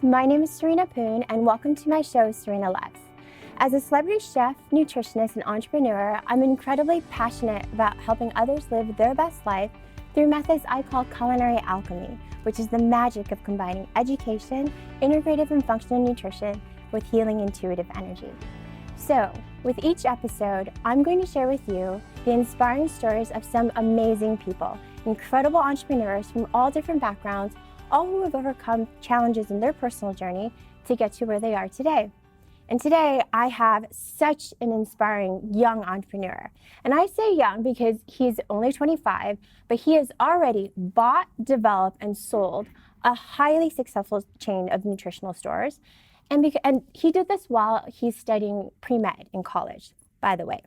my name is Serena Poon, and welcome to my show, Serena Loves. As a celebrity chef, nutritionist, and entrepreneur, I'm incredibly passionate about helping others live their best life through methods I call culinary alchemy, which is the magic of combining education, integrative and functional nutrition with healing intuitive energy. So, with each episode, I'm going to share with you the inspiring stories of some amazing people, incredible entrepreneurs from all different backgrounds, all who have overcome challenges in their personal journey to get to where they are today. And today I have such an inspiring young entrepreneur. And I say young because he's only 25, but he has already bought, developed, and sold a highly successful chain of nutritional stores. And he did this while he's studying pre-med in college, by the way.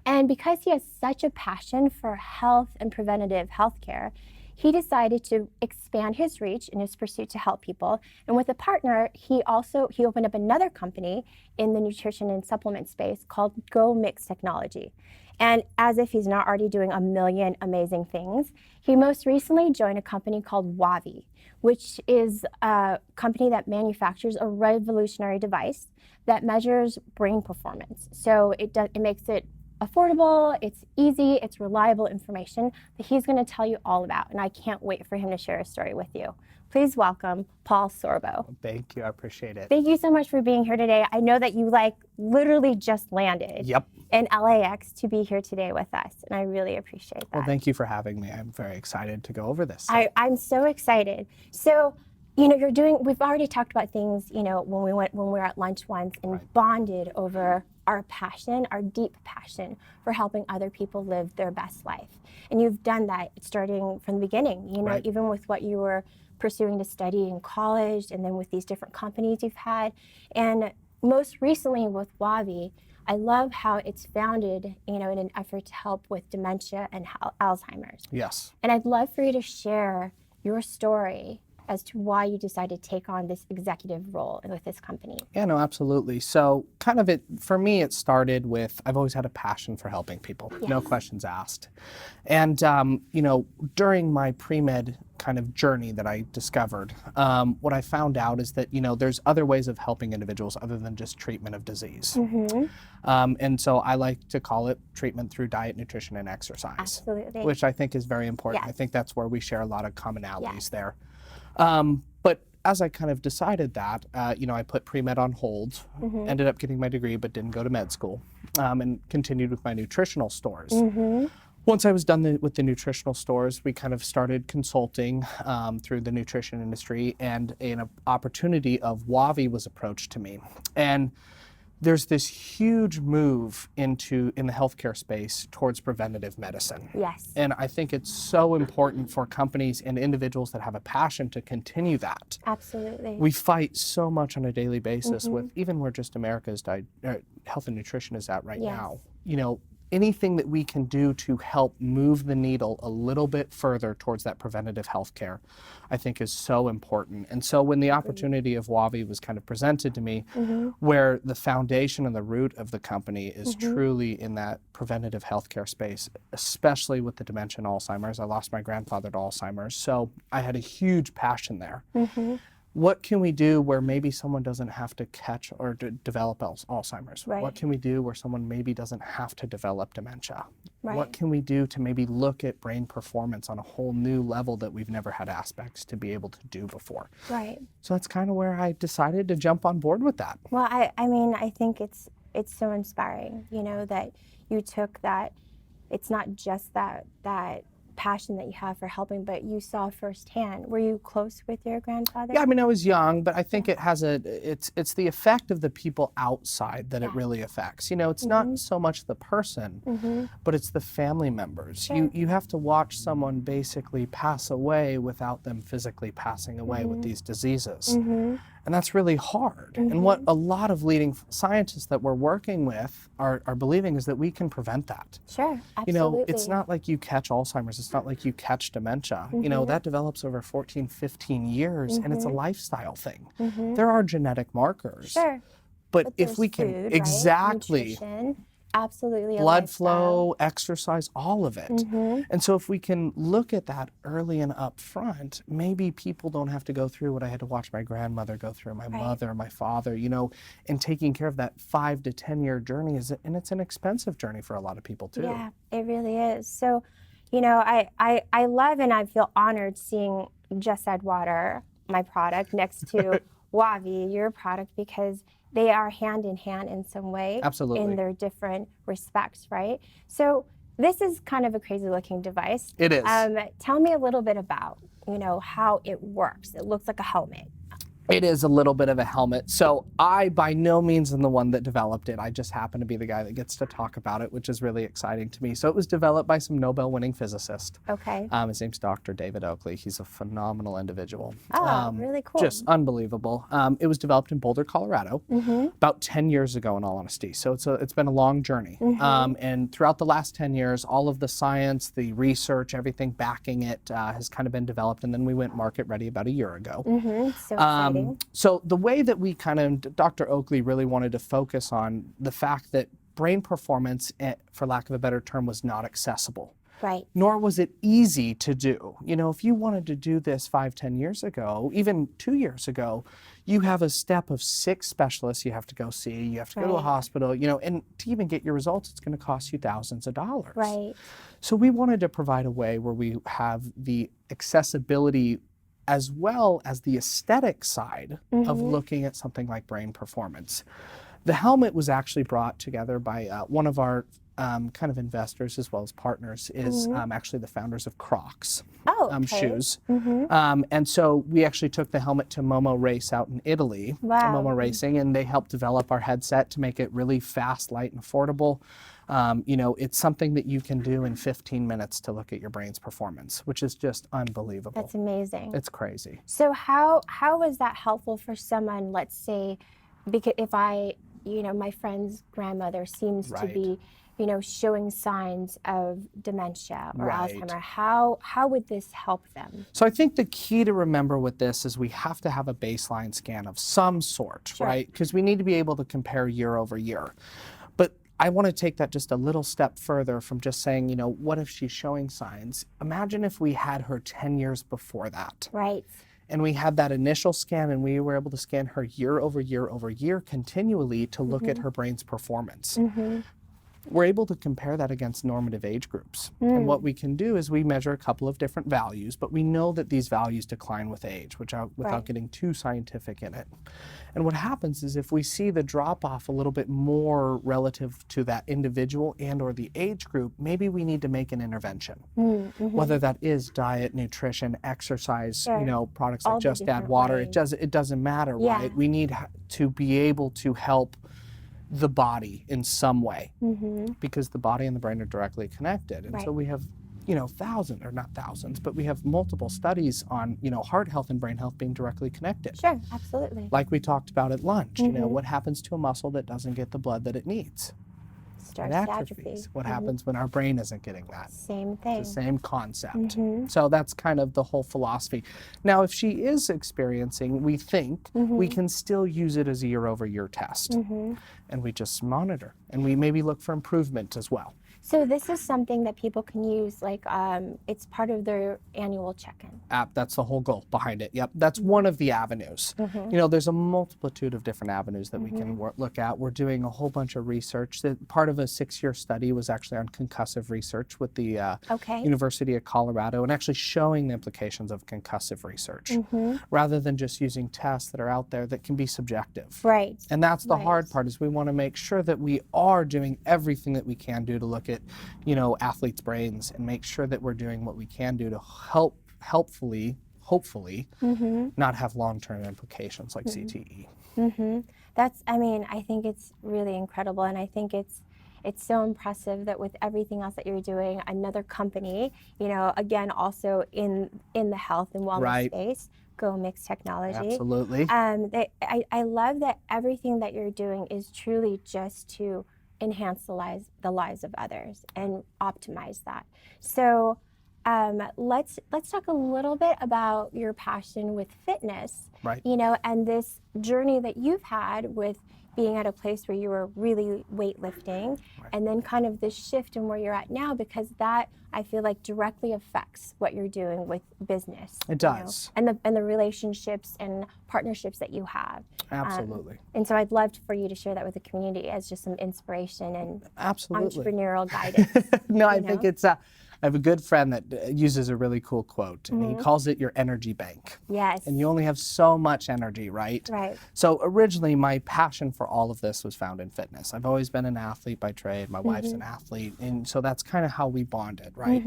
And because he has such a passion for health and preventative healthcare, he decided to expand his reach in his pursuit to help people. And with a partner, he opened up another company in the nutrition and supplement space called Go Mix Technology. And as if he's not already doing a million amazing things, he most recently joined a company called Wavi, which is a company that manufactures a revolutionary device that measures brain performance. So it makes it affordable, it's easy, it's reliable information that he's going to tell you all about, and I can't wait for him to share a story with you. Please welcome Paul Sorbo. Thank you, I appreciate it. Thank you so much for being here today. I know that you literally just landed in LAX to be here today with us, and I really appreciate that. Well, thank you for having me. I'm very excited to go over this. I'm so excited. So, we've already talked about things, when we were at lunch once and bonded over our passion, our deep passion for helping other people live their best life. And you've done that starting from the beginning, even with what you were pursuing to study in college and then with these different companies you've had. And most recently with Wavi, I love how it's founded, in an effort to help with dementia and Alzheimer's. Yes. And I'd love for you to share your story as to why you decided to take on this executive role with this company. Yeah, no, absolutely. So for me, it started with, I've always had a passion for helping people, no questions asked. And, during my pre-med kind of journey that I discovered, what I found out is that, there's other ways of helping individuals other than just treatment of disease. And so I like to call it treatment through diet, nutrition, and exercise. Absolutely. Which I think is very important. Yes. I think that's where we share a lot of commonalities there. But as I kind of decided that, I put pre-med on hold, ended up getting my degree, but didn't go to med school, and continued with my nutritional stores. Once I was done with the nutritional stores, we kind of started consulting through the nutrition industry, and an opportunity of Wavi was approached to me. And there's this huge move in the healthcare space towards preventative medicine. Yes. And I think it's so important for companies and individuals that have a passion to continue that. Absolutely. We fight so much on a daily basis with even where just America's health and nutrition is at right now. Anything that we can do to help move the needle a little bit further towards that preventative health care, I think is so important. And so when the opportunity of Wavi was kind of presented to me, where the foundation and the root of the company is truly in that preventative health care space, especially with the dementia and Alzheimer's. I lost my grandfather to Alzheimer's, so I had a huge passion there. What can we do where maybe someone doesn't have to catch or develop Alzheimer's? Right. What can we do where someone maybe doesn't have to develop dementia? Right. What can we do to maybe look at brain performance on a whole new level that we've never had aspects to be able to do before? Right. So that's kind of where I decided to jump on board with that. Well, I think it's so inspiring, that you took that. It's not just that passion that you have for helping, but you saw firsthand. Were you close with your grandfather? Yeah, I was young, but I think it has it's the effect of the people outside that it really affects. It's not so much the person, but it's the family members. Sure. You have to watch someone basically pass away without them physically passing away with these diseases. And that's really hard. And what a lot of leading scientists that we're working with are believing is that we can prevent that. Sure, absolutely. It's not like you catch Alzheimer's, it's not like you catch dementia. That develops over 14, 15 years, and it's a lifestyle thing. There are genetic markers. Sure. But if we can, food, exactly. Right? Nutrition, absolutely a blood lifestyle. flow, exercise, all of it. And so if we can look at that early and up front, maybe people don't have to go through what I had to watch my grandmother go through, my mother, my father, you know, and taking care of that 5 to 10 year journey and it's an expensive journey for a lot of people too. Yeah, it really is. So, you know, I love and I feel honored seeing Just Add Water, my product, next to Wavi, your product, because they are hand in hand in some way. Absolutely. In their different respects, right? So this is kind of a crazy looking device. It is. Tell me a little bit about, you know, how it works. It looks like a helmet. It is a little bit of a helmet. So I, by no means, am the one that developed it. I just happen to be the guy that gets to talk about it, which is really exciting to me. So it was developed by some Nobel-winning physicist. Okay. His name's Dr. David Oakley. He's a phenomenal individual. Oh, really cool. Just unbelievable. It was developed in Boulder, Colorado, about 10 years ago, in all honesty. So it's been a long journey. And throughout the last 10 years, all of the science, the research, everything backing it has kind of been developed. And then we went market ready about a year ago. So exciting. So the way that we Dr. Oakley really wanted to focus on the fact that brain performance, for lack of a better term, was not accessible. Right. Nor was it easy to do. You know, if you wanted to do this 5, 10 years ago, even 2 years ago, you have a step of 6 specialists you have to go see. You have to go to a hospital, you know, and to even get your results, it's going to cost you thousands of dollars. Right. So we wanted to provide a way where we have the accessibility as well as the aesthetic side of looking at something like brain performance. The helmet was actually brought together by one of our kind of investors as well as partners is actually the founders of Crocs shoes. And so we actually took the helmet to Momo Race out in Italy, to Momo Racing, and they helped develop our headset to make it really fast, light, and affordable. You know, it's something that you can do in 15 minutes to look at your brain's performance, which is just unbelievable. That's amazing. It's crazy. So how is that helpful for someone, let's say, because if you know, my friend's grandmother seems to be, you know, showing signs of dementia or Alzheimer, how would this help them? So I think the key to remember with this is we have to have a baseline scan of some sort, right? Because we need to be able to compare year over year. But I want to take that just a little step further from just saying, you know, what if she's showing signs? Imagine if we had her 10 years before that. Right. And we had that initial scan and we were able to scan her year over year over year continually to look at her brain's performance. We're able to compare that against normative age groups. And what we can do is we measure a couple of different values, but we know that these values decline with age, without getting too scientific in it. And what happens is if we see the drop off a little bit more relative to that individual and or the age group, maybe we need to make an intervention. Whether that is diet, nutrition, exercise, you know, products like Just Add Water, it doesn't matter, right? We need to be able to help the body in some way because the body and the brain are directly connected. And so we have, you know, thousands, but we have multiple studies on, you know, heart health and brain health being directly connected. Sure, absolutely. Like we talked about at lunch, you know, what happens to a muscle that doesn't get the blood that it needs? It atrophies. What happens when our brain isn't getting that? Same thing. It's the same concept. So that's kind of the whole philosophy. Now, if she is experiencing, we think we can still use it as a year-over-year test. And we just monitor. And we maybe look for improvement as well. So this is something that people can use, like it's part of their annual check-in. That's the whole goal behind it. Yep, that's one of the avenues. You know, there's a multitude of different avenues that we can look at. We're doing a whole bunch of research. Part of a 6-year study was actually on concussive research with the University of Colorado and actually showing the implications of concussive research rather than just using tests that are out there that can be subjective. Right. And that's the hard part is we want to make sure that we are doing everything that we can do to look at, you know, athletes' brains and make sure that we're doing what we can do to hopefully not have long-term implications like CTE. That's, I mean, I think it's really incredible, and I think it's so impressive that with everything else that you're doing, another company, you know, again, also in the health and wellness space, Go Mix Technology. Absolutely. I love that everything that you're doing is truly just to enhance the lives of others and optimize that. So let's talk a little bit about your passion with fitness. Right. You know, and this journey that you've had with being at a place where you were really weightlifting, Right. and then kind of this shift in where you're at now, because that I feel like directly affects what you're doing with business. It does. You know, and the relationships and partnerships that you have. Absolutely. And so I'd love for you to share that with the community as just some inspiration and Absolutely. entrepreneurial guidance. No, I think it's I have a good friend that uses a really cool quote, and he calls it your energy bank. Yes. And you only have so much energy, right? Right. So originally, my passion for all of this was found in fitness. I've always been an athlete by trade. My wife's an athlete. And so that's kind of how we bonded, right?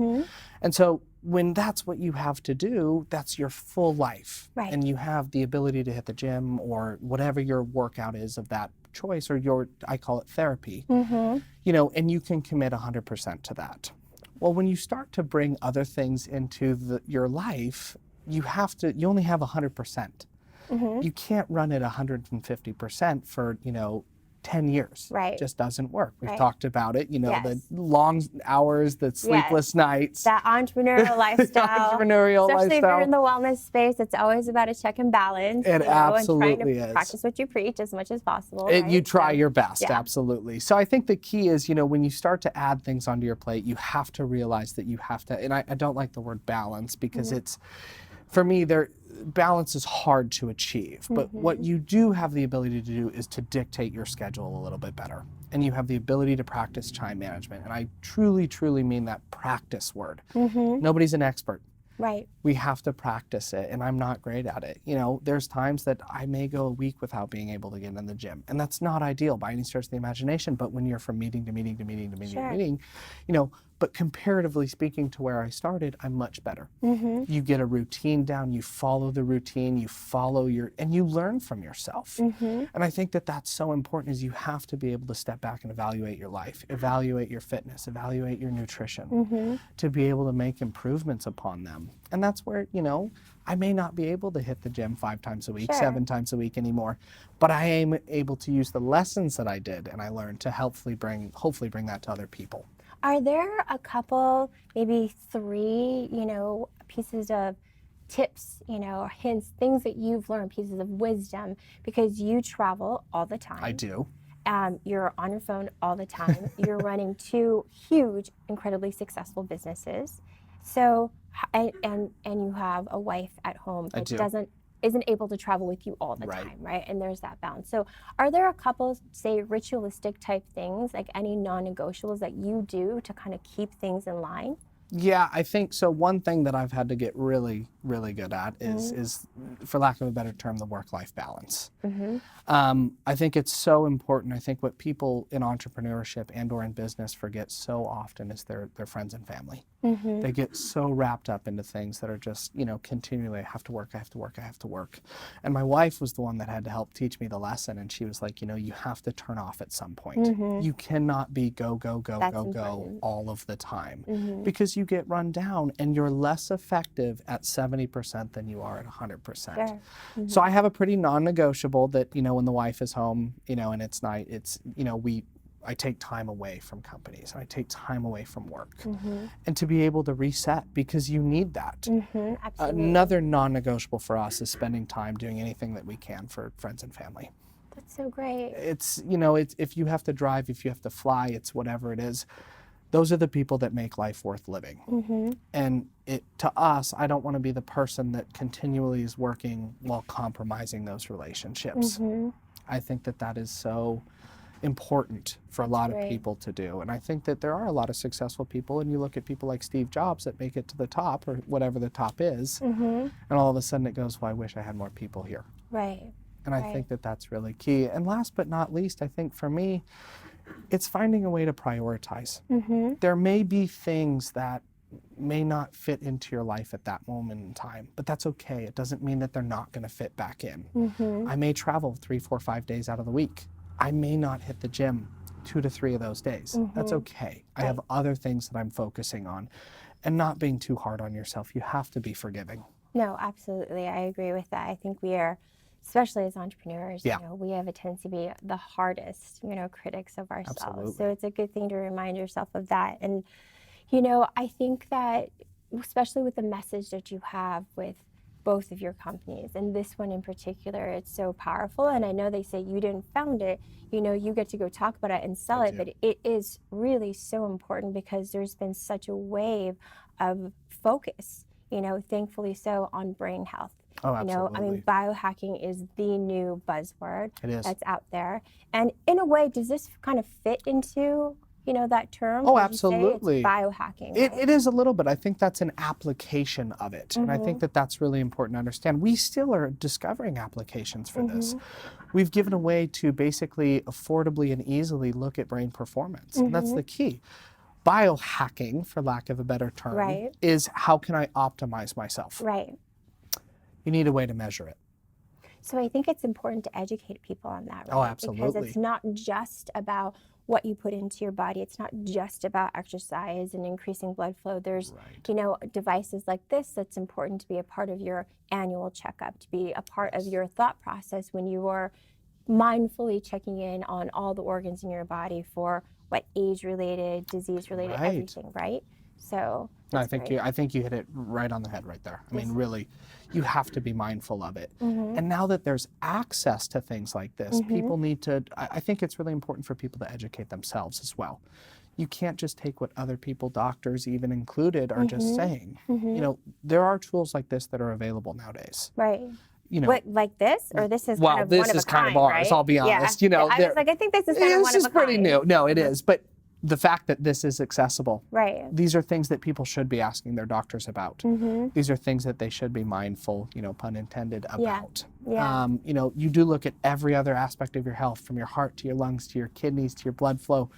And so when that's what you have to do, that's your full life. Right. And you have the ability to hit the gym or whatever your workout is of that choice, or your, I call it therapy, you know, and you can commit 100% to that. Well, when you start to bring other things into your life, you only have 100%. You can't run at 150% for, 10 years. Right. It just doesn't work. We've Right. talked about it, Yes. the long hours, the sleepless nights. That entrepreneurial lifestyle. Entrepreneurial Especially if lifestyle. you're in the wellness space, it's always about a check and balance. It absolutely and trying to is. practice what you preach as much as possible. You try So, your best, yeah. absolutely. So I think the key is, when you start to add things onto your plate, you have to realize that you have to, and I don't like the word balance because it's, for me, balance is hard to achieve. But what you do have the ability to do is to dictate your schedule a little bit better. And you have the ability to practice time management. And I truly, truly mean that practice word. Nobody's an expert. Right. We have to practice it, and I'm not great at it. There's times that I may go a week without being able to get in the gym, and that's not ideal by any stretch of the imagination, but when you're from meeting to meeting to meeting to meeting to meeting, but comparatively speaking to where I started, I'm much better. You get a routine down, you follow the routine, and you learn from yourself. And I think that that's so important, is you have to be able to step back and evaluate your life, evaluate your fitness, evaluate your nutrition, to be able to make improvements upon them. And that's where, I may not be able to hit the gym 5 times a week, 7 times a week anymore, but I am able to use the lessons that I did and I learned to hopefully bring that to other people. Are there a couple, maybe 3, pieces of tips, or hints, things that you've learned, pieces of wisdom, because you travel all the time? I do. You're on your phone all the time. You're running 2 huge, incredibly successful businesses. So, and you have a wife at home that isn't able to travel with you all the time, right? And there's that balance. So are there a couple, say, ritualistic type things, like any non-negotiables that you do to kind of keep things in line? Yeah, I think so. One thing that I've had to get really, really good at is, for lack of a better term, the work-life balance. I think it's so important. I think what people in entrepreneurship and or in business forget so often is their friends and family. They get so wrapped up into things that are just, continually, I have to work. And my wife was the one that had to help teach me the lesson. And she was like, you have to turn off at some point. You cannot be go all of the time, because you get run down and you're less effective at 70% than you are at 100%. Sure. So I have a pretty non-negotiable that, when the wife is home, and it's night, it's, I take time away from companies and I take time away from work, and to be able to reset, because you need that. Absolutely. Another non-negotiable for us is spending time doing anything that we can for friends and family. That's so great. It's, if you have to drive, if you have to fly, it's whatever it is. Those are the people that make life worth living. And to us, I don't want to be the person that continually is working while compromising those relationships. I think that is so important for a lot of people to do. And I think that there are a lot of successful people, and you look at people like Steve Jobs that make it to the top, or whatever the top is, and all of a sudden it goes, well, I wish I had more people here. Right. And I think that that's really key. And last but not least, I think for me, it's finding a way to prioritize. There may be things that may not fit into your life at that moment in time, but that's okay. It doesn't mean that they're not going to fit back in. I may travel 3, 4, 5 days out of the week. I may not hit the gym 2 to 3 of those days. That's okay. I have other things that I'm focusing on, and not being too hard on yourself. You have to be forgiving. No, absolutely. I agree with that. I think we are, especially as entrepreneurs, we have a tendency to be the hardest, critics of ourselves. Absolutely. So it's a good thing to remind yourself of that. And, I think that especially with the message that you have with both of your companies, and this one in particular, it's so powerful. And I know they say you didn't found it, you know, you get to go talk about it and sell it, but it is really so important because there's been such a wave of focus, you know, thankfully so, on brain health. Oh, absolutely. You know, I mean, biohacking is the new buzzword that's out there. And in a way, does this kind of fit into, you know, that term? Oh, absolutely. It's biohacking. Right? It is a little bit. I think that's an application of it. And I think that that's really important to understand. We still are discovering applications for this. We've given a way to basically affordably and easily look at brain performance. And that's the key. Biohacking, for lack of a better term, is how can I optimize myself? Right. You need a way to measure it. So I think it's important to educate people on that, right? Oh, absolutely. Because it's not just about what you put into your body. It's not just about exercise and increasing blood flow. There's, you know, devices like this that's important to be a part of your annual checkup, to be a part of your thought process when you are mindfully checking in on all the organs in your body for what age-related, disease-related, everything, right? So I think you hit it right on the head right there. I mean, really, you have to be mindful of it. And now that there's access to things like this, people need to, I think it's really important for people to educate themselves as well. You can't just take what other people, doctors even included, are just saying. You know, there are tools like this that are available nowadays. Right. You know, what, like this, or this is kind of this one of is a kind kind, of ours. right? I'll be honest. You know, I was like, I think this is kind of one of a kind. This is pretty new. No, it is, but the fact that this is accessible. Right. These are things that people should be asking their doctors about. These are things that they should be mindful, you know, pun intended, about. You know, you do look at every other aspect of your health, from your heart to your lungs to your kidneys to your blood flow.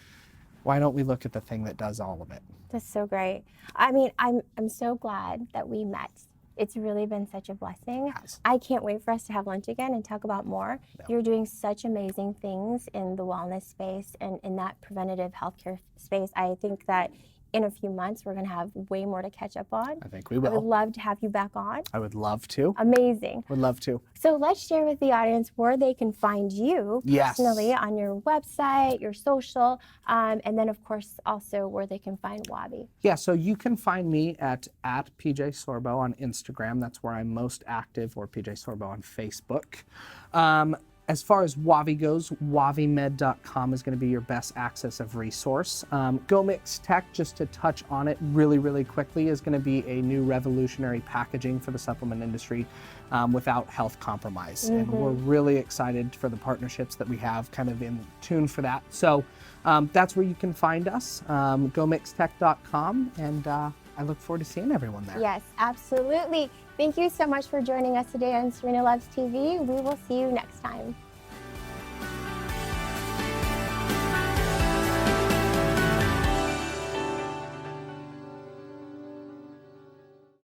Why don't we look at the thing that does all of it? That's so great. I mean, I'm so glad that we met. It's really been such a blessing. I can't wait for us to have lunch again and talk about more. You're doing such amazing things in the wellness space and in that preventative healthcare space. I think that in a few months, we're going to have way more to catch up on. I think we will. I would love to have you back on. I would love to. Amazing. Would love to. So let's share with the audience where they can find you personally on your website, your social, and then of course also where they can find Wabi. Yeah, so you can find me at PJ Sorbo on Instagram. That's where I'm most active, or PJ Sorbo on Facebook. As far as Wavi goes, wavimed.com is going to be your best access of resource. GoMix Tech, just to touch on it really, really quickly, is going to be a new revolutionary packaging for the supplement industry without health compromise. And we're really excited for the partnerships that we have kind of in tune for that. So that's where you can find us, gomixtech.com, and I look forward to seeing everyone there. Yes, absolutely. Thank you so much for joining us today on Serena Loves TV. We will see you next time.